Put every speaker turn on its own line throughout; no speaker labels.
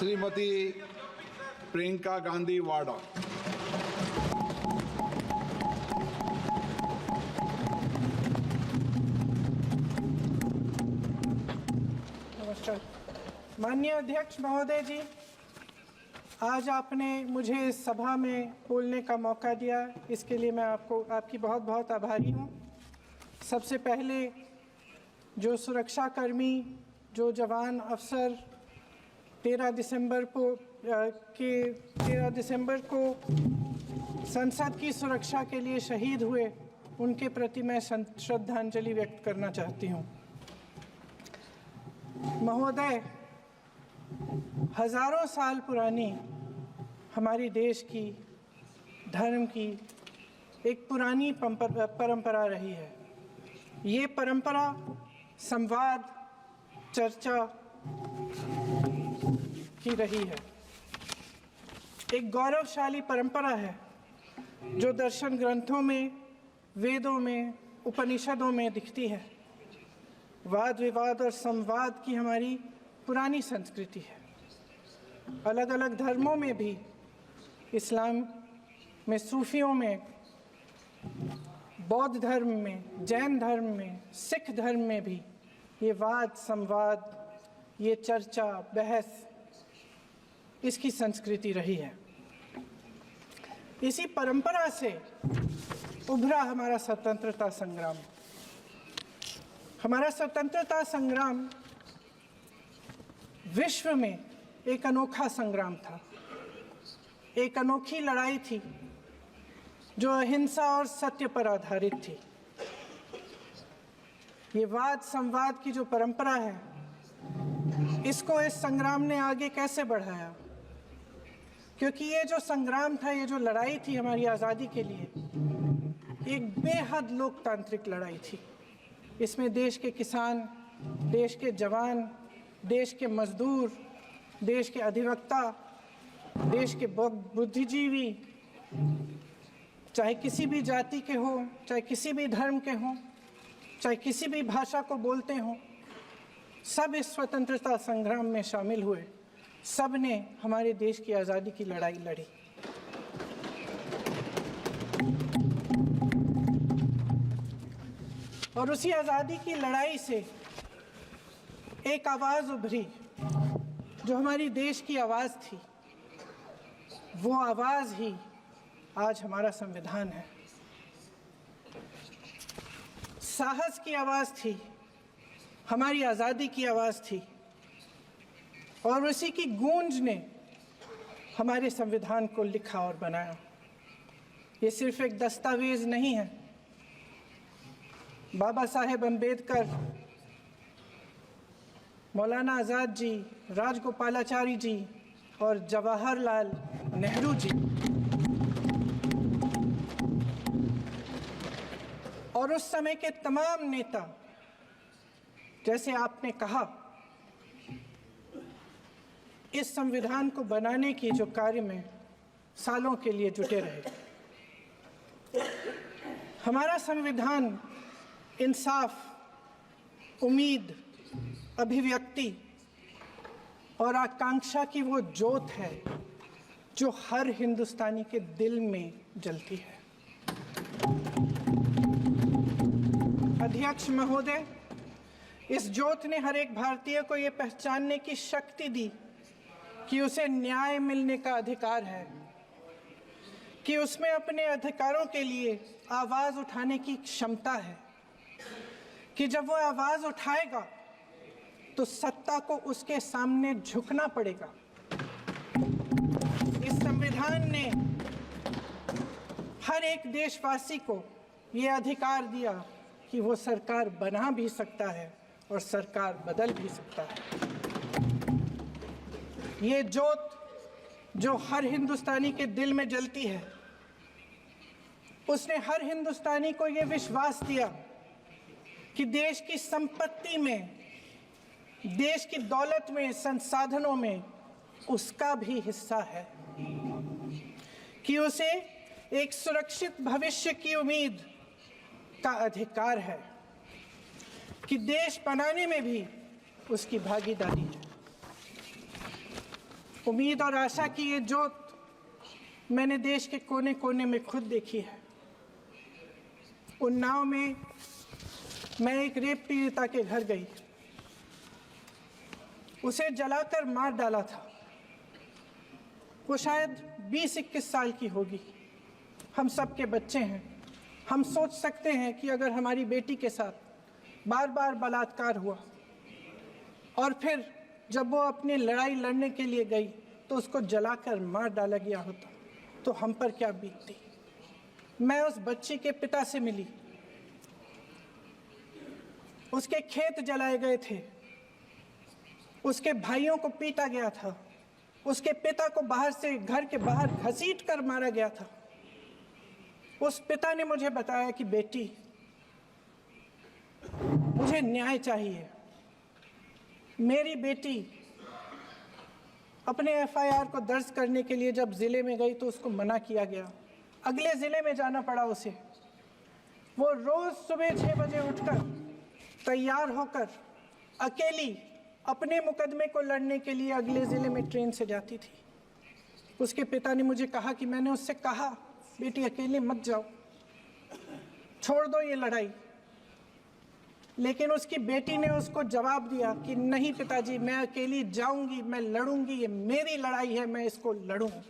श्रीमती प्रियंका गांधी वाड़ा।
नमस्कार। माननीय अध्यक्ष महोदय जी, आज आपने मुझे इस सभा में बोलने का मौका दिया, इसके लिए मैं आपकी बहुत बहुत आभारी हूँ। सबसे पहले जो सुरक्षाकर्मी, जो जवान अफसर 13 दिसंबर को संसद की सुरक्षा के लिए शहीद हुए, उनके प्रति मैं श्रद्धांजलि व्यक्त करना चाहती हूँ। महोदय, हजारों साल पुरानी हमारी देश की, धर्म की एक पुरानी परंपरा रही है। ये परंपरा संवाद, चर्चा की रही है। एक गौरवशाली परंपरा है जो दर्शन ग्रंथों में, वेदों में, उपनिषदों में दिखती है। वाद विवाद और संवाद की हमारी पुरानी संस्कृति है। अलग अलग धर्मों में भी, इस्लाम में, सूफियों में, बौद्ध धर्म में, जैन धर्म में, सिख धर्म में भी ये वाद संवाद, ये चर्चा बहस, इसकी संस्कृति रही है। इसी परंपरा से उभरा हमारा स्वतंत्रता संग्राम। हमारा स्वतंत्रता संग्राम विश्व में एक अनोखा संग्राम था, एक अनोखी लड़ाई थी जो अहिंसा और सत्य पर आधारित थी। ये वाद संवाद की जो परंपरा है, इसको इस संग्राम ने आगे कैसे बढ़ाया? क्योंकि ये जो संग्राम था, ये जो लड़ाई थी हमारी आज़ादी के लिए, एक बेहद लोकतांत्रिक लड़ाई थी। इसमें देश के किसान, देश के जवान, देश के मजदूर, देश के अधिवक्ता, देश के बुद्धिजीवी, चाहे किसी भी जाति के हो, चाहे किसी भी धर्म के हों, चाहे किसी भी भाषा को बोलते हों, सब इस स्वतंत्रता संग्राम में शामिल हुए। सब ने हमारे देश की आज़ादी की लड़ाई लड़ी। और उसी आज़ादी की लड़ाई से एक आवाज़ उभरी जो हमारी देश की आवाज़ थी। वो आवाज़ ही आज हमारा संविधान है। साहस की आवाज़ थी, हमारी आज़ादी की आवाज़ थी, और उसी की गूंज ने हमारे संविधान को लिखा और बनाया। ये सिर्फ एक दस्तावेज नहीं है। बाबा साहेब अम्बेडकर, मौलाना आज़ाद जी, राजगोपालाचारी जी और जवाहरलाल नेहरू जी और उस समय के तमाम नेता, जैसे आपने कहा, इस संविधान को बनाने की जो कार्य में सालों के लिए जुटे रहे। हमारा संविधान इंसाफ, उम्मीद, अभिव्यक्ति और आकांक्षा की वो ज्योत है जो हर हिंदुस्तानी के दिल में जलती है। अध्यक्ष महोदय, इस ज्योत ने हर एक भारतीय को ये पहचानने की शक्ति दी कि उसे न्याय मिलने का अधिकार है, कि उसमें अपने अधिकारों के लिए आवाज़ उठाने की क्षमता है, कि जब वो आवाज़ उठाएगा तो सत्ता को उसके सामने झुकना पड़ेगा। इस संविधान ने हर एक देशवासी को ये अधिकार दिया कि वो सरकार बना भी सकता है और सरकार बदल भी सकता है। ये ज्योत जो हर हिंदुस्तानी के दिल में जलती है, उसने हर हिंदुस्तानी को ये विश्वास दिया कि देश की संपत्ति में, देश की दौलत में, संसाधनों में उसका भी हिस्सा है, कि उसे एक सुरक्षित भविष्य की उम्मीद का अधिकार है, कि देश बनाने में भी उसकी भागीदारी है। उम्मीद और आशा की ये जोत मैंने देश के कोने कोने में खुद देखी है। उन्नाव में मैं एक रेप पीड़िता के घर गई, उसे जलाकर मार डाला था। वो शायद 20-21 साल की होगी। हम सब के बच्चे हैं। हम सोच सकते हैं कि अगर हमारी बेटी के साथ बार बार बलात्कार हुआ और फिर जब वो अपनी लड़ाई लड़ने के लिए गई तो उसको जलाकर मार डाला गया होता तो हम पर क्या बीतती। मैं उस बच्ची के पिता से मिली। उसके खेत जलाए गए थे, उसके भाइयों को पीटा गया था, उसके पिता को बाहर से घर के बाहर घसीट कर मारा गया था। उस पिता ने मुझे बताया कि बेटी, मुझे न्याय चाहिए। मेरी बेटी अपने एफआईआर को दर्ज करने के लिए जब जिले में गई तो उसको मना किया गया। अगले जिले में जाना पड़ा उसे। वो रोज सुबह 6 बजे उठकर तैयार होकर अकेली अपने मुकदमे को लड़ने के लिए अगले जिले में ट्रेन से जाती थी। उसके पिता ने मुझे कहा कि मैंने उससे कहा, बेटी अकेले मत जाओ, छोड़ दो ये लड़ाई। लेकिन उसकी बेटी ने उसको जवाब दिया कि नहीं पिताजी, मैं अकेली जाऊंगी, मैं लड़ूंगी, ये मेरी लड़ाई है, मैं इसको लड़ूंगी।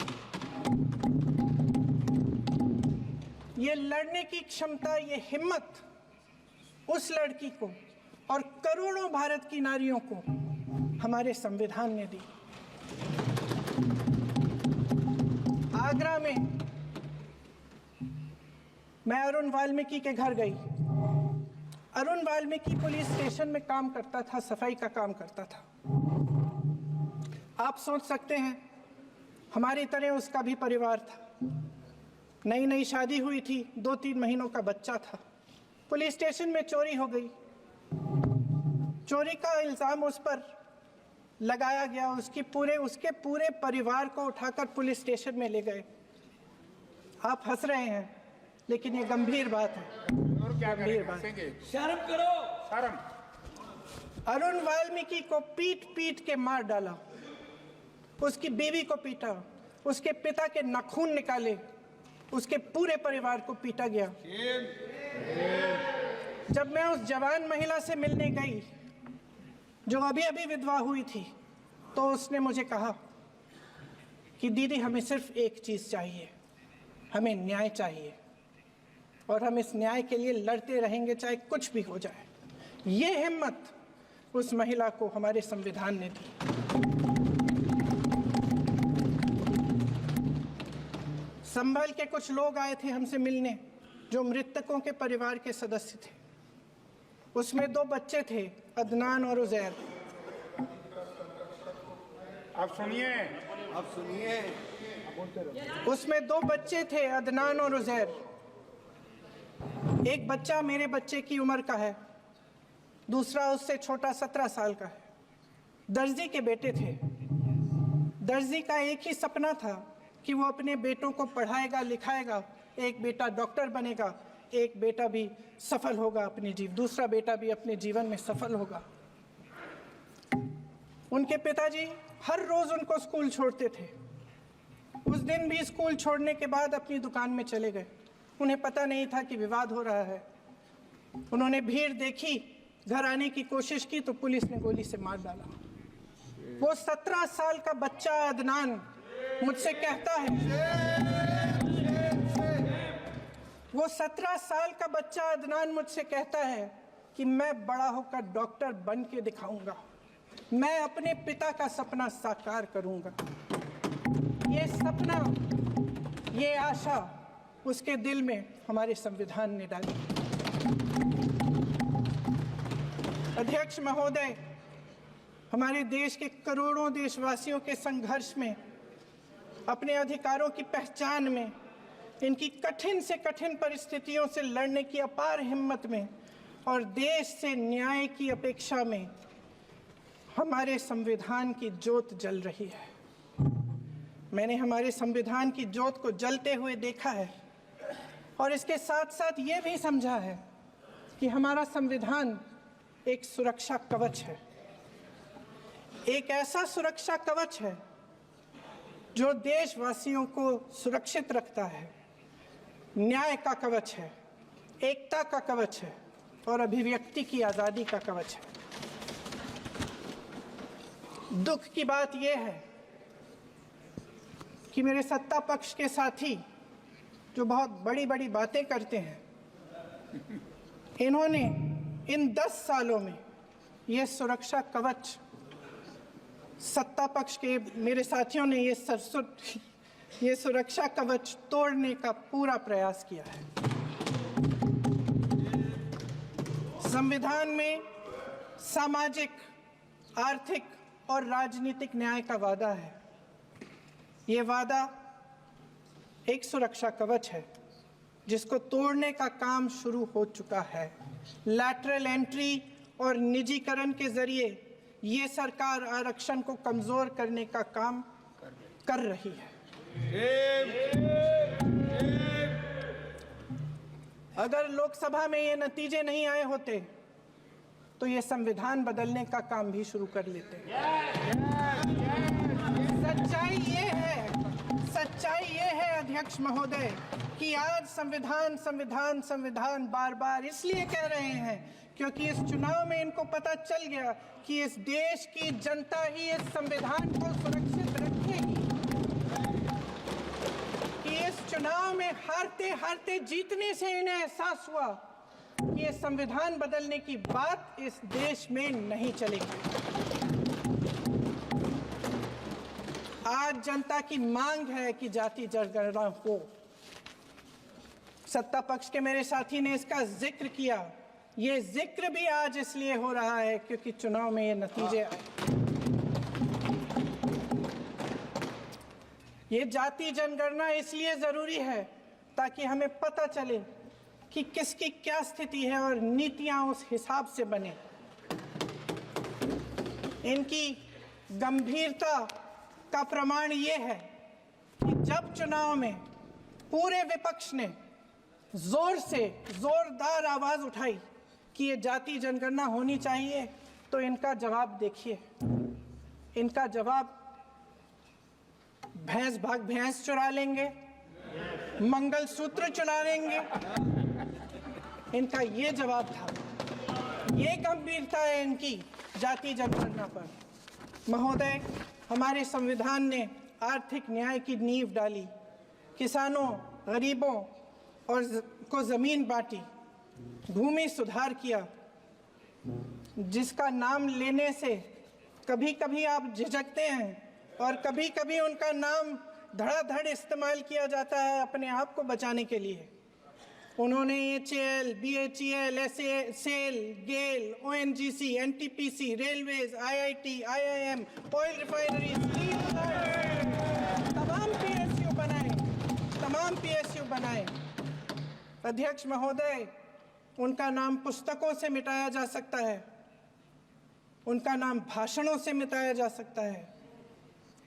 ये लड़ने की क्षमता, ये हिम्मत उस लड़की को और करोड़ों भारत की नारियों को हमारे संविधान ने दी। आगरा में मैं अरुण वाल्मीकि के घर गई। अरुण वाल्मीकि पुलिस स्टेशन में काम करता था, सफाई का काम करता था। आप सोच सकते हैं हमारी तरह उसका भी परिवार था। नई नई शादी हुई थी, 2-3 महीनों का बच्चा था। पुलिस स्टेशन में चोरी हो गई। चोरी का इल्जाम उस पर लगाया गया। उसके पूरे परिवार को उठाकर पुलिस स्टेशन में ले गए। आप हंस रहे हैं, लेकिन ये गंभीर बात है। गंभीर बात।
शर्म करो, शर्म।
अरुण वाल्मीकि को पीट पीट के मार डाला, उसकी बीवी को पीटा, उसके पिता के नाखून निकाले, उसके पूरे परिवार को पीटा गया। जब मैं उस जवान महिला से मिलने गई जो अभी अभी विधवा हुई थी, तो उसने मुझे कहा कि दीदी, हमें सिर्फ एक चीज चाहिए, हमें न्याय चाहिए और हम इस न्याय के लिए लड़ते रहेंगे, चाहे कुछ भी हो जाए। ये हिम्मत उस महिला को हमारे संविधान ने दी। संभल के कुछ लोग आए थे हमसे मिलने जो मृतकों के परिवार के सदस्य थे। उसमें 2 बच्चे थे, अदनान और उजैर।
अब सुनिए।
उसमें 2 बच्चे थे, अदनान और उजैर। एक बच्चा मेरे बच्चे की उम्र का है, दूसरा उससे छोटा 17 साल का है। दर्जी के बेटे थे। दर्जी का एक ही सपना था कि वो अपने बेटों को पढ़ाएगा, लिखाएगा। एक बेटा डॉक्टर बनेगा, एक बेटा भी सफल होगा दूसरा बेटा भी अपने जीवन में सफल होगा। उनके पिताजी हर रोज उनको स्कूल छोड़ते थे। उस दिन भी स्कूल छोड़ने के बाद अपनी दुकान में चले गए। उन्हें पता नहीं था कि विवाद हो रहा है। उन्होंने भीड़ देखी, घर आने की कोशिश की तो पुलिस ने गोली से मार डाला। वो 17 साल का बच्चा अदनान मुझसे कहता है, वो 17 साल का बच्चा अदनान मुझसे कहता है कि मैं बड़ा होकर डॉक्टर बन के दिखाऊंगा, मैं अपने पिता का सपना साकार करूंगा। ये सपना, ये आशा उसके दिल में हमारे संविधान ने डाली। अध्यक्ष महोदय, हमारे देश के करोड़ों देशवासियों के संघर्ष में, अपने अधिकारों की पहचान में, इनकी कठिन से कठिन परिस्थितियों से लड़ने की अपार हिम्मत में और देश से न्याय की अपेक्षा में हमारे संविधान की ज्योत जल रही है। मैंने हमारे संविधान की ज्योत को जलते हुए देखा है और इसके साथ साथ ये भी समझा है कि हमारा संविधान एक सुरक्षा कवच है। एक ऐसा सुरक्षा कवच है जो देशवासियों को सुरक्षित रखता है, न्याय का कवच है, एकता का कवच है और अभिव्यक्ति की आज़ादी का कवच है। दुख की बात यह है कि मेरे सत्ता पक्ष के साथी जो बहुत बड़ी बड़ी बातें करते हैं, इन्होंने इन 10 सालों में ये सुरक्षा कवच, सत्ता पक्ष के मेरे साथियों ने ये सुरक्षा कवच तोड़ने का पूरा प्रयास किया है। संविधान में सामाजिक, आर्थिक और राजनीतिक न्याय का वादा है। ये वादा एक सुरक्षा कवच है जिसको तोड़ने का काम शुरू हो चुका है। लैटरल एंट्री और निजीकरण के जरिए ये सरकार आरक्षण को कमजोर करने का काम कर रही है। अगर लोकसभा में ये नतीजे नहीं आए होते तो ये संविधान बदलने का काम भी शुरू कर लेते। सच्चाई ये है अध्यक्ष महोदय कि आज संविधान बार बार इसलिए कह रहे हैं क्योंकि इस चुनाव में इनको पता चल गया कि इस देश की जनता ही इस संविधान को सुरक्षित रखेगी, कि इस चुनाव में हारते हारते जीतने से इन्हें एहसास हुआ कि ये संविधान बदलने की बात इस देश में नहीं चलेगी। आज जनता की मांग है कि जाति जनगणना हो। सत्ता पक्ष के मेरे साथी ने इसका जिक्र किया। ये जिक्र भी आज इसलिए हो रहा है क्योंकि चुनाव में ये नतीजे आए। ये जाति जनगणना इसलिए जरूरी है ताकि हमें पता चले कि किसकी क्या स्थिति है और नीतियां उस हिसाब से बने। इनकी गंभीरता का प्रमाण ये है कि जब चुनाव में पूरे विपक्ष ने जोरदार आवाज उठाई कि ये जाति जनगणना होनी चाहिए, तो इनका जवाब देखिए। इनका जवाब भैंस भाग भैंस चुरा लेंगे, मंगलसूत्र चुरा लेंगे, इनका ये जवाब था। ये गंभीरता है इनकी जाति जनगणना पर। महोदय, हमारे संविधान ने आर्थिक न्याय की नींव डाली, किसानों, गरीबों और को जमीन बांटी, भूमि सुधार किया, जिसका नाम लेने से कभी कभी आप झिझकते हैं और कभी कभी उनका नाम धड़ाधड़ इस्तेमाल किया जाता है अपने आप को बचाने के लिए। उन्होंने HAL, BHEL, SAIL, GAIL, ONGC, NTPC, railways, IIT, IIM, oil refinery, तमाम PSU बनाए। अध्यक्ष महोदय, उनका नाम पुस्तकों से मिटाया जा सकता है, उनका नाम भाषणों से मिटाया जा सकता है,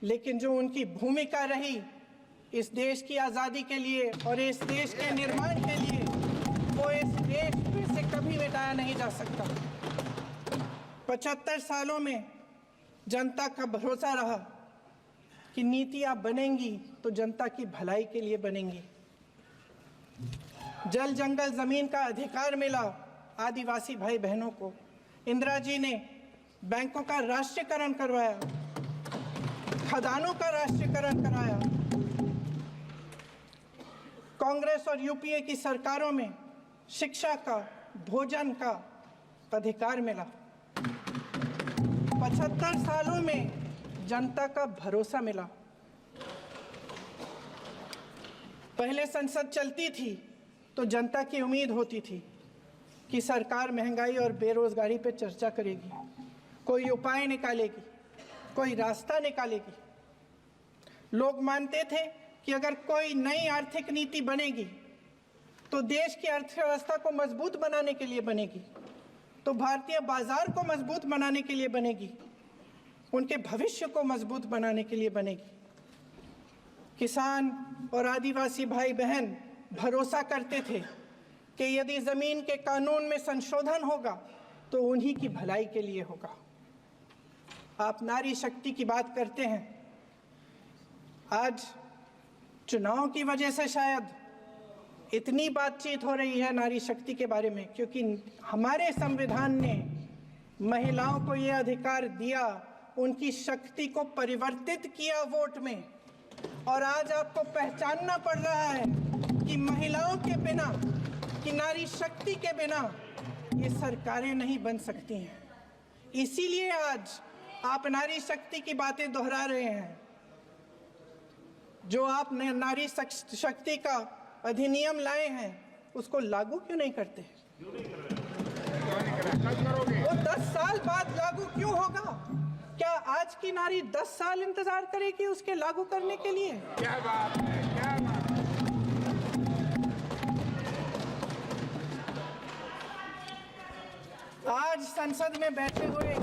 लेकिन जो उनकी भूमिका रही इस देश की आज़ादी के लिए और इस देश के निर्माण के लिए, वो इस देश में से कभी मिटाया नहीं जा सकता। 75 सालों में जनता का भरोसा रहा कि नीतियां बनेंगी तो जनता की भलाई के लिए बनेंगी। जल जंगल जमीन का अधिकार मिला आदिवासी भाई बहनों को। इंदिरा जी ने बैंकों का राष्ट्रीयकरण करवाया, खदानों का राष्ट्रीयकरण कराया। कांग्रेस और यूपीए की सरकारों में शिक्षा का, भोजन का अधिकार मिला। 75 सालों में जनता का भरोसा मिला। पहले संसद चलती थी तो जनता की उम्मीद होती थी कि सरकार महंगाई और बेरोजगारी पर चर्चा करेगी, कोई उपाय निकालेगी, कोई रास्ता निकालेगी। लोग मानते थे कि अगर कोई नई आर्थिक नीति बनेगी तो देश की अर्थव्यवस्था को मजबूत बनाने के लिए बनेगी, तो भारतीय बाजार को मजबूत बनाने के लिए बनेगी, उनके भविष्य को मजबूत बनाने के लिए बनेगी। किसान और आदिवासी भाई बहन भरोसा करते थे कि यदि जमीन के कानून में संशोधन होगा तो उन्हीं की भलाई के लिए होगा। आप नारी शक्ति की बात करते हैं, आज चुनाव की वजह से शायद इतनी बातचीत हो रही है नारी शक्ति के बारे में, क्योंकि हमारे संविधान ने महिलाओं को ये अधिकार दिया, उनकी शक्ति को परिवर्तित किया वोट में। और आज आपको पहचानना पड़ रहा है कि महिलाओं के बिना, कि नारी शक्ति के बिना ये सरकारें नहीं बन सकती हैं। इसीलिए आज आप नारी शक्ति की बातें दोहरा रहे हैं। जो आप नारी शक्ति का अधिनियम लाए हैं उसको लागू क्यों नहीं करते? वो 10 साल बाद लागू क्यों होगा? क्या आज की नारी 10 साल इंतजार करेगी उसके लागू करने के लिए?
क्या बात है, क्या बात है।
आज संसद में बैठे हुए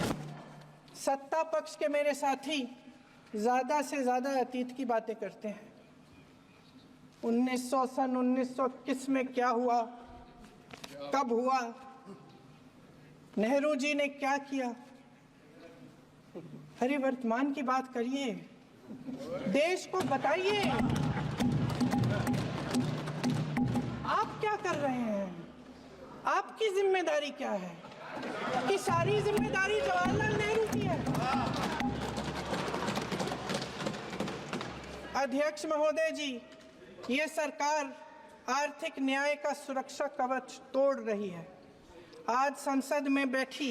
सत्ता पक्ष के मेरे साथी ज्यादा से ज्यादा अतीत की बातें करते हैं। 1921 में क्या हुआ, कब हुआ, नेहरू जी ने क्या किया। अरे वर्तमान की बात करिए, देश को बताइए आप क्या कर रहे हैं, आपकी जिम्मेदारी क्या है? कि सारी जिम्मेदारी जवाहरलाल नेहरू की है। अध्यक्ष महोदय जी, ये सरकार आर्थिक न्याय का सुरक्षा कवच तोड़ रही है। आज संसद में बैठी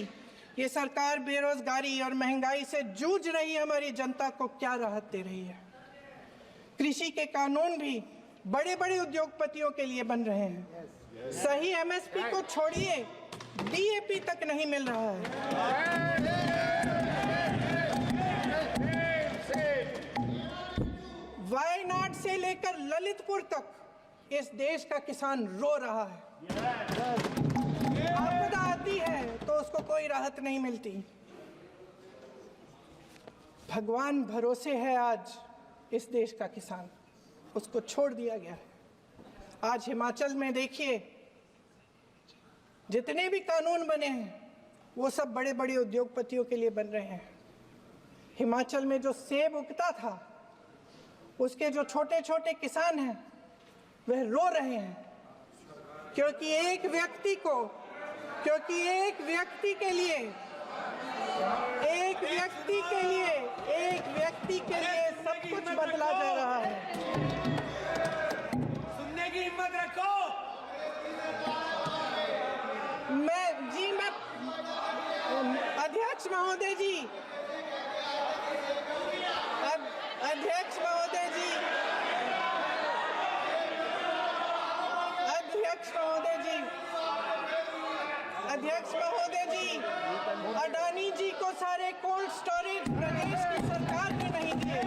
ये सरकार बेरोजगारी और महंगाई से जूझ रही हमारी जनता को क्या राहत दे रही है? कृषि के कानून भी बड़े बड़े उद्योगपतियों के लिए बन रहे हैं। सही एमएसपी को छोड़िए, डीएपी तक नहीं मिल रहा है। वायनाड से लेकर ललितपुर तक इस देश का किसान रो रहा है। आपदा आती है तो उसको कोई राहत नहीं मिलती। भगवान भरोसे है आज इस देश का किसान, उसको छोड़ दिया गया है। आज हिमाचल में देखिए, जितने भी कानून बने हैं वो सब बड़े बड़े उद्योगपतियों के लिए बन रहे हैं। हिमाचल में जो सेब उगता था उसके जो छोटे छोटे किसान हैं वह रो रहे हैं, क्योंकि एक व्यक्ति के लिए सब कुछ बदला जा रहा है।
सुनने की हिम्मत रखो।
अध्यक्ष महोदय जी, अध्यक्ष महोदय जी, अडानी जी को सारे कोल्ड स्टोरेज प्रदेश की सरकार ने नहीं दिए।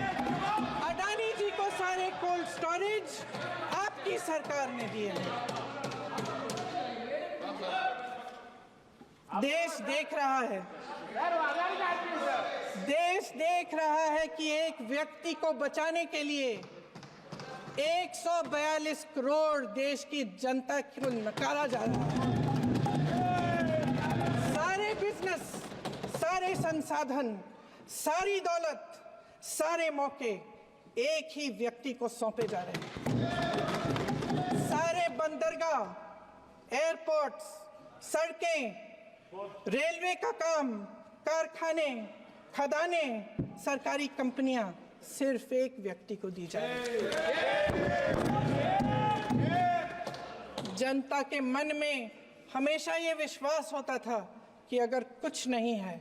अडानी जी को सारे कोल्ड स्टोरेज आपकी सरकार ने दिए हैं। देश देख रहा है कि एक व्यक्ति को बचाने के लिए 142 करोड़ देश की जनता को नकारा जा रहा है। सारे बिजनेस, सारे संसाधन, सारी दौलत, सारे मौके एक ही व्यक्ति को सौंपे जा रहे हैं। सारे बंदरगाह, एयरपोर्ट्स, सड़कें, रेलवे का काम, कारखाने, खदाने, सरकारी कंपनियां सिर्फ एक व्यक्ति को दी जा रही है। जनता के मन में हमेशा ये विश्वास होता था कि अगर कुछ नहीं है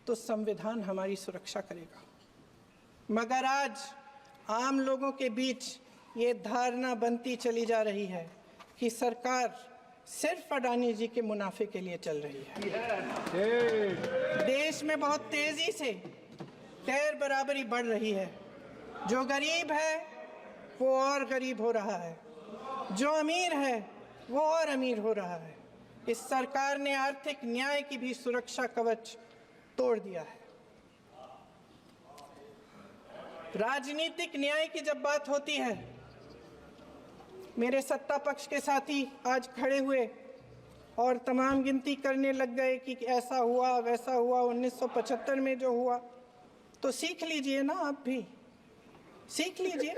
तो संविधान हमारी सुरक्षा करेगा, मगर आज आम लोगों के बीच ये धारणा बनती चली जा रही है कि सरकार सिर्फ अडानी जी के मुनाफे के लिए चल रही है। देश में बहुत तेजी से गैर बराबरी बढ़ रही है। जो गरीब है वो और गरीब हो रहा है, जो अमीर है वो और अमीर हो रहा है। इस सरकार ने आर्थिक न्याय की भी सुरक्षा कवच तोड़ दिया है। राजनीतिक न्याय की जब बात होती है, मेरे सत्ता पक्ष के साथी आज खड़े हुए और तमाम गिनती करने लग गए कि ऐसा हुआ वैसा हुआ, 1975 में जो हुआ, तो सीख लीजिए ना आप भी। सीख लीजिए।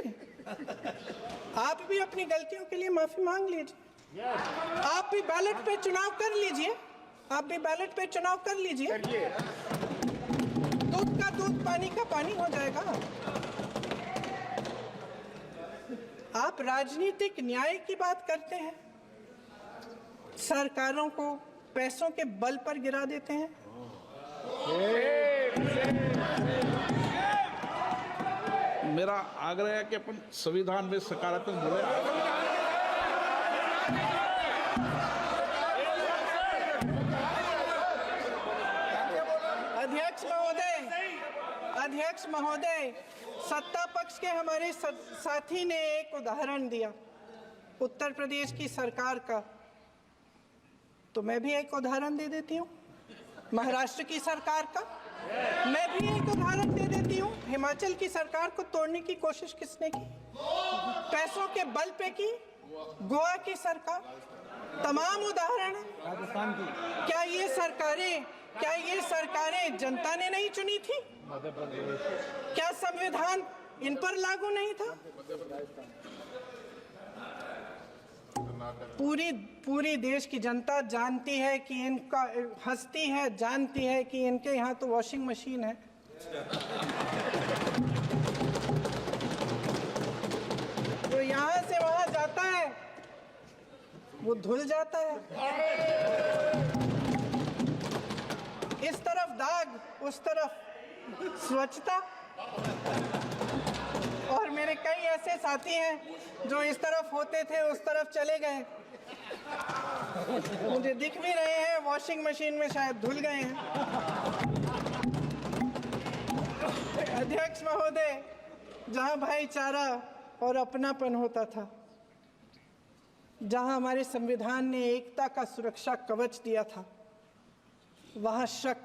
आप भी अपनी गलतियों के लिए माफी मांग लीजिए। आप भी बैलेट पे चुनाव कर लीजिए। आप भी बैलेट पे चुनाव कर लीजिए। दूध का दूध, पानी का पानी हो जाएगा। आप राजनीतिक न्याय की बात करते हैं, सरकारों को पैसों के बल पर गिरा देते हैं।
मेरा आग्रह है कि अपन संविधान में सकारात्मक बोले।
अध्यक्ष महोदय, सत्ता पक्ष के हमारे साथी ने एक उदाहरण दिया उत्तर प्रदेश की सरकार का, तो मैं भी एक उदाहरण दे देती हूँ महाराष्ट्र की सरकार का। मैं भी एक उदाहरण दे देती हूँ हिमाचल की सरकार को तोड़ने की कोशिश किसने की, पैसों के बल पे की, गोवा की सरकार। तमाम उदाहरण है।
राजस्थान की
क्या ये सरकारें जनता ने नहीं चुनी थी? क्या संविधान इन पर लागू नहीं था? पूरी देश की जनता जानती है कि इनका, हंसती है, जानती है कि इनके यहाँ तो वॉशिंग मशीन है। तो यहाँ से वहां जाता है, वो धुल जाता है। इस तरफ दाग, उस तरफ स्वच्छता। और मेरे कई ऐसे साथी हैं जो इस तरफ होते थे उस तरफ चले गए, मुझे दिख भी रहे हैं, वॉशिंग मशीन में शायद धुल गए हैं। अध्यक्ष महोदय, जहां भाईचारा और अपनापन होता था, जहां हमारे संविधान ने एकता का सुरक्षा कवच दिया था, वहां शक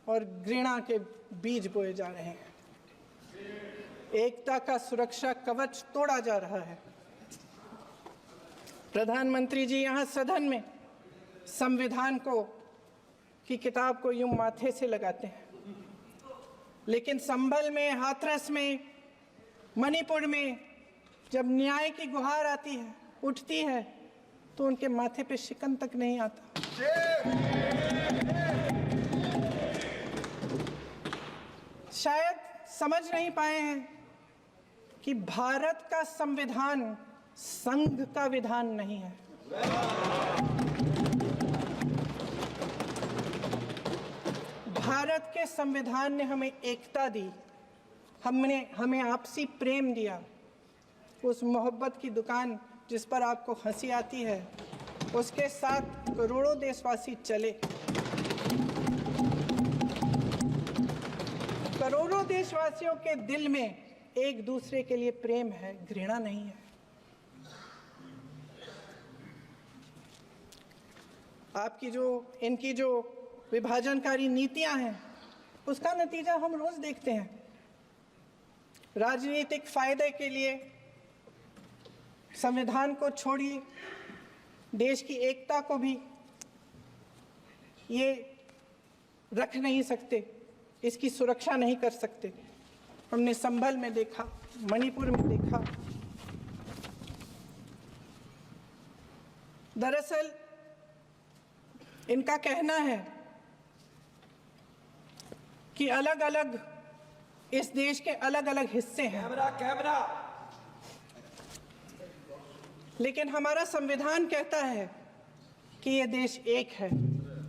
और घृणा के बीज बोए जा रहे हैं। एकता का सुरक्षा कवच तोड़ा जा रहा है। प्रधानमंत्री जी यहाँ सदन में संविधान की किताब को यूं माथे से लगाते हैं, लेकिन संभल में, हाथरस में, मणिपुर में जब न्याय की गुहार आती है, उठती है, तो उनके माथे पे शिकन तक नहीं आता। शायद समझ नहीं पाए हैं कि भारत का संविधान संघ का विधान नहीं है। भारत के संविधान ने हमें एकता दी, हमें आपसी प्रेम दिया। उस मोहब्बत की दुकान जिस पर आपको हंसी आती है, उसके साथ करोड़ों देशवासी चले। करोड़ों देशवासियों के दिल में एक दूसरे के लिए प्रेम है, घृणा नहीं है। इनकी जो विभाजनकारी नीतियां हैं, उसका नतीजा हम रोज देखते हैं। राजनीतिक फायदे के लिए संविधान को छोड़िए, देश की एकता को भी ये रख नहीं सकते, इसकी सुरक्षा नहीं कर सकते। हमने संभल में देखा, मणिपुर में देखा। दरअसल इनका कहना है कि अलग अलग, इस देश के अलग अलग हिस्से हैं,
कैमरा
लेकिन हमारा संविधान कहता है कि ये देश एक है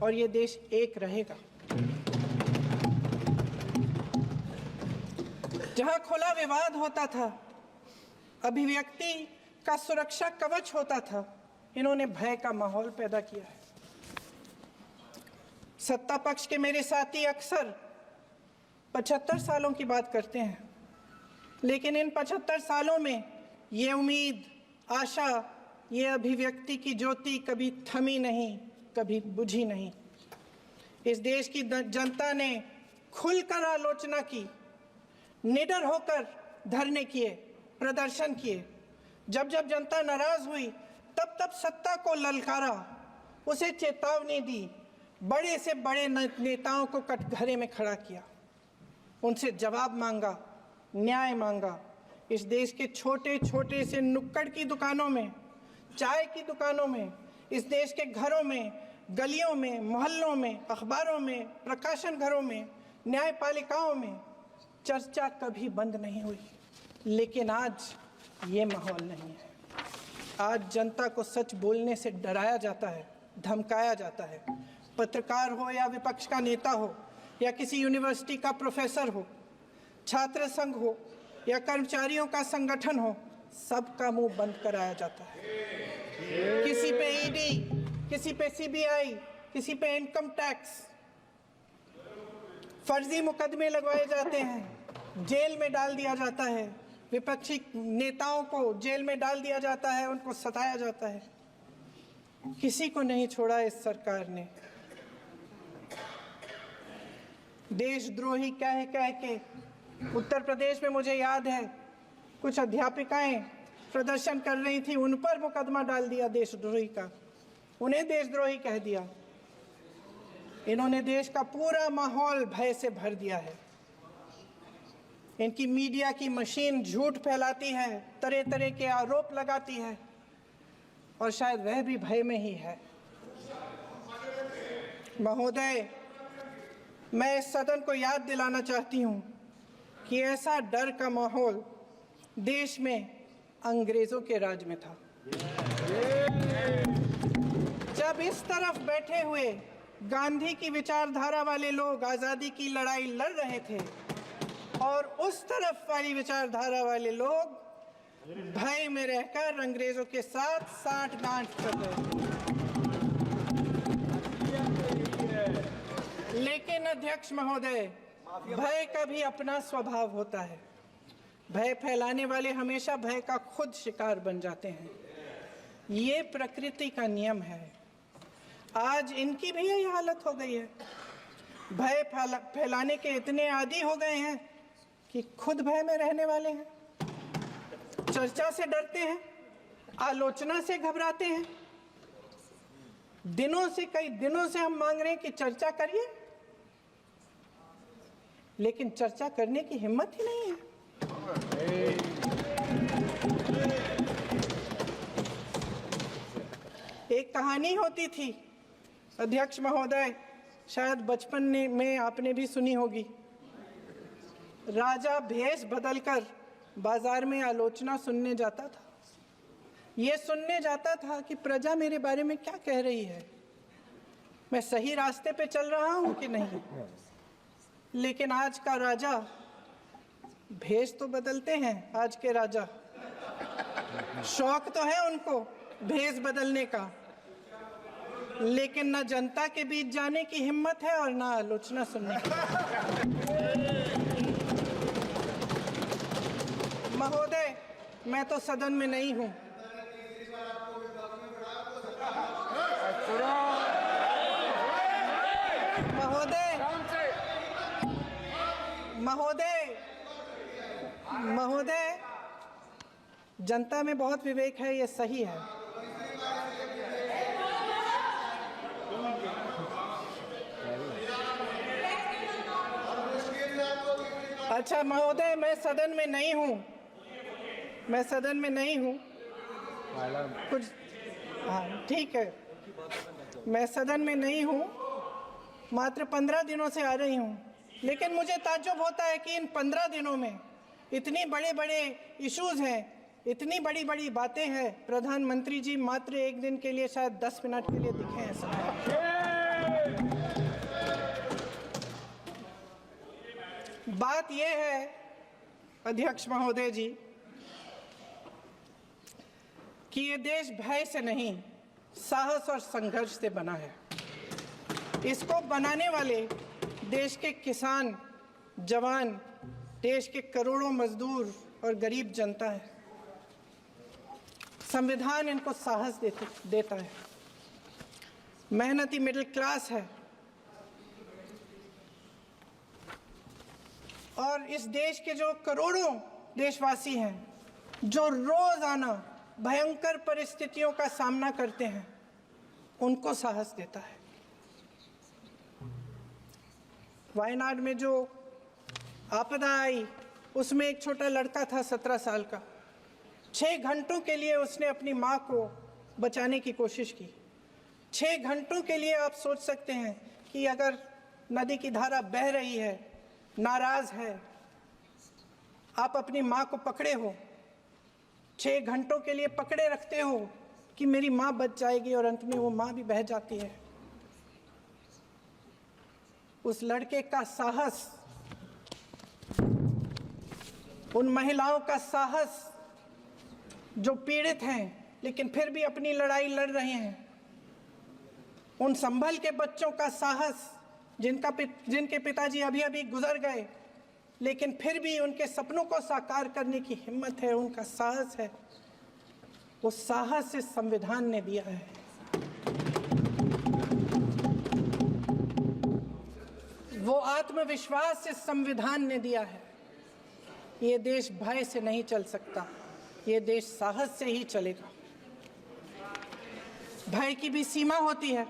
और ये देश एक रहेगा। जहां खुला विवाद होता था, अभिव्यक्ति का सुरक्षा कवच होता था, इन्होंने भय का माहौल पैदा किया है। सत्ता पक्ष के मेरे साथी अक्सर 75 सालों की बात करते हैं, लेकिन इन 75 सालों में ये उम्मीद, आशा, ये अभिव्यक्ति की ज्योति कभी थमी नहीं, कभी बुझी नहीं। इस देश की जनता ने खुलकर आलोचना की, निडर होकर धरने किए, प्रदर्शन किए। जब जब जनता नाराज हुई, तब तब सत्ता को ललकारा, उसे चेतावनी दी, बड़े से बड़े नेताओं को कटघरे में खड़ा किया, उनसे जवाब मांगा, न्याय मांगा, इस देश के छोटे छोटे से नुक्कड़ की दुकानों में, चाय की दुकानों में, इस देश के घरों में, गलियों में, मोहल्लों में, अखबारों में, प्रकाशन घरों में, न्यायपालिकाओं में चर्चा कभी बंद नहीं हुई। लेकिन आज ये माहौल नहीं है। आज जनता को सच बोलने से डराया जाता है, धमकाया जाता है। पत्रकार हो या विपक्ष का नेता हो या किसी यूनिवर्सिटी का प्रोफेसर हो, छात्र संघ हो या कर्मचारियों का संगठन हो, सबका मुंह बंद कराया जाता है। किसी पे ईडी, किसी पे सीबीआई, किसी पे इनकम टैक्स, फर्जी मुकदमे लगवाए जाते हैं, जेल में डाल दिया जाता है, विपक्षी नेताओं को जेल में डाल दिया जाता है, उनको सताया जाता है। किसी को नहीं छोड़ा इस सरकार ने। देशद्रोही कह के उत्तर प्रदेश में मुझे याद है कुछ अध्यापिकाएं प्रदर्शन कर रही थी, उन पर मुकदमा डाल दिया देशद्रोही का, उन्हें देशद्रोही कह दिया। इन्होंने देश का पूरा माहौल भय से भर दिया है। इनकी मीडिया की मशीन झूठ फैलाती है, तरह तरह के आरोप लगाती है, और शायद वह भी भय में ही है। महोदय, मैं इस सदन को याद दिलाना चाहती हूं कि ऐसा डर का माहौल देश में अंग्रेजों के राज में था। जब इस तरफ बैठे हुए गांधी की विचारधारा वाले लोग आज़ादी की लड़ाई लड़ रहे थे और उस तरफ वाली विचारधारा वाले लोग भय में रहकर अंग्रेजों के साथ साठगांठ कर रहे थे। लेकिन अध्यक्ष महोदय, भय का भी अपना स्वभाव होता है। भय फैलाने वाले हमेशा भय का खुद शिकार बन जाते हैं। ये प्रकृति का नियम है। आज इनकी भी यही हालत हो गई है। भय फैलाने के इतने आदी हो गए हैं कि खुद भय में रहने वाले हैं। चर्चा से डरते हैं, आलोचना से घबराते हैं। कई दिनों से हम मांग रहे हैं कि चर्चा करिए, लेकिन चर्चा करने की हिम्मत ही नहीं है। एक कहानी होती थी अध्यक्ष महोदय, शायद बचपन में आपने भी सुनी होगी। राजा भेष बदलकर बाजार में आलोचना सुनने जाता था। ये सुनने जाता था कि प्रजा मेरे बारे में क्या कह रही है, मैं सही रास्ते पे चल रहा हूं कि नहीं। लेकिन आज का राजा, भेष तो बदलते हैं आज के राजा, शौक तो है उनको भेष बदलने का, लेकिन न जनता के बीच जाने की हिम्मत है और न आलोचना सुनने की। महोदय, मैं तो सदन में नहीं हूं। महोदय, जनता में बहुत विवेक है, ये सही है। अच्छा महोदय, मैं सदन में नहीं हूँ, कुछ हाँ ठीक है, मैं सदन में नहीं हूँ, मात्र 15 दिनों से आ रही हूँ। लेकिन मुझे ताज्जुब होता है कि इन 15 दिनों में इतनी बड़े इश्यूज हैं, इतनी बड़ी बातें हैं। प्रधानमंत्री जी मात्र एक दिन के लिए, शायद 10 मिनट के लिए दिखे हैं सब। बात यह है अध्यक्ष महोदय जी कि ये देश भय से नहीं, साहस और संघर्ष से बना है। इसको बनाने वाले देश के किसान, जवान, देश के करोड़ों मजदूर और गरीब जनता है। संविधान इनको साहस देता है। मेहनती मिडिल क्लास है। और इस देश के जो करोड़ों देशवासी हैं, जो रोजाना भयंकर परिस्थितियों का सामना करते हैं, उनको साहस देता है। वायनाड में जो आपदा आई, उसमें एक छोटा लड़का था 17 साल का। 6 घंटों के लिए उसने अपनी माँ को बचाने की कोशिश की। 6 घंटों के लिए आप सोच सकते हैं कि अगर नदी की धारा बह रही है, नाराज है, आप अपनी माँ को पकड़े हो, 6 घंटों के लिए पकड़े रखते हो कि मेरी माँ बच जाएगी, और अंत में वो माँ भी बह जाती है। उस लड़के का साहस, उन महिलाओं का साहस जो पीड़ित हैं लेकिन फिर भी अपनी लड़ाई लड़ रहे हैं, उन संभल के बच्चों का साहस जिनके पिताजी अभी अभी गुजर गए लेकिन फिर भी उनके सपनों को साकार करने की हिम्मत है, उनका साहस है, वो साहस इस संविधान ने दिया है। वो आत्मविश्वास इस संविधान ने दिया है। ये देश भय से नहीं चल सकता, ये देश साहस से ही चलेगा। भय की भी सीमा होती है,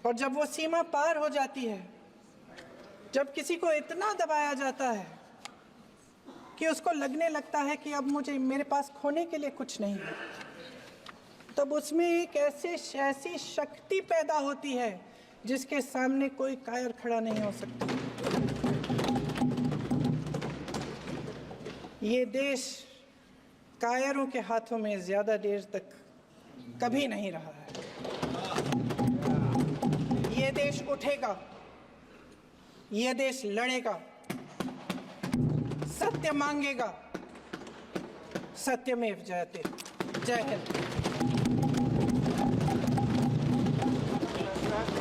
और जब वो सीमा पार हो जाती है, जब किसी को इतना दबाया जाता है कि उसको लगने लगता है कि अब मेरे पास खोने के लिए कुछ नहीं है, तब उसमें एक ऐसी शक्ति पैदा होती है जिसके सामने कोई कायर खड़ा नहीं हो सकता। ये देश कायरों के हाथों में ज्यादा देर तक कभी नहीं रहा है। ये देश उठेगा, ये देश लड़ेगा, सत्य मांगेगा, सत्यमेव जयते। जय हिंद।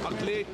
अखिलेश